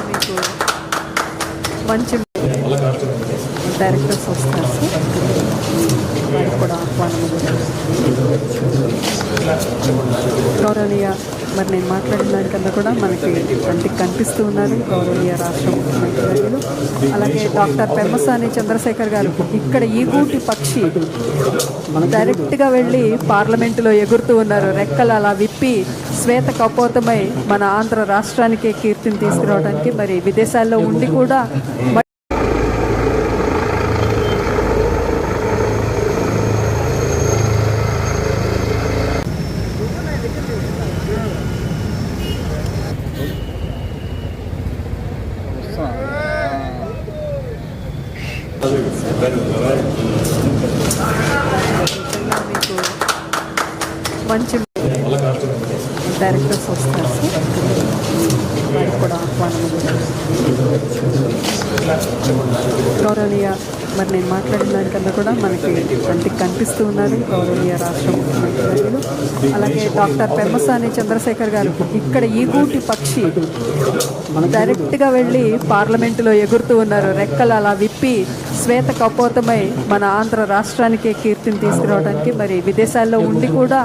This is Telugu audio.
మీకు మంచి డైరెక్టర్స్ వస్తారు సార్, వారికి కూడా ఆహ్వానం. గౌరవనీయ మరి నేను మాట్లాడిన దానికన్నా కూడా మనకి కంటికి కనిపిస్తూ ఉన్నారు గౌరవనీయ రాష్ట్ర ముఖ్యమంత్రులు. అలాగే డాక్టర్ పెమ్మసాని చంద్రశేఖర్ గారు ఇక్కడ ఈ గూటి పక్షి డైరెక్ట్గా వెళ్ళి పార్లమెంటులో ఎగురుతూ ఉన్నారు. రెక్కలు అలా విప్పి శ్వేత కపోతమై మన ఆంధ్ర రాష్ట్రానికి కీర్తిని తీసుకురావడానికి మరి విదేశాల్లో ఉండి కూడా మీకు మంచి డైరెక్టర్స్ వస్తారు సార్, వారికి కూడా ఆహ్వానం. గౌరవనీయ మరి నేను మాట్లాడిన దానికన్నా కూడా మనకి కంటికి కనిపిస్తూ ఉన్నారు గౌరవనీయ రాష్ట్ర ముఖ్యమంత్రులు. అలాగే డాక్టర్ పెమ్మసాని చంద్రశేఖర్ గారు ఇక్కడ ఈ గూటి పక్షి డైరెక్ట్గా వెళ్ళి పార్లమెంటులో ఎగురుతూ ఉన్నారు. రెక్కలు అలా విప్పి శ్వేత కపోతమై మన ఆంధ్ర రాష్ట్రానికి కీర్తిని తీసుకురావడానికి మరి విదేశాల్లో ఉండి కూడా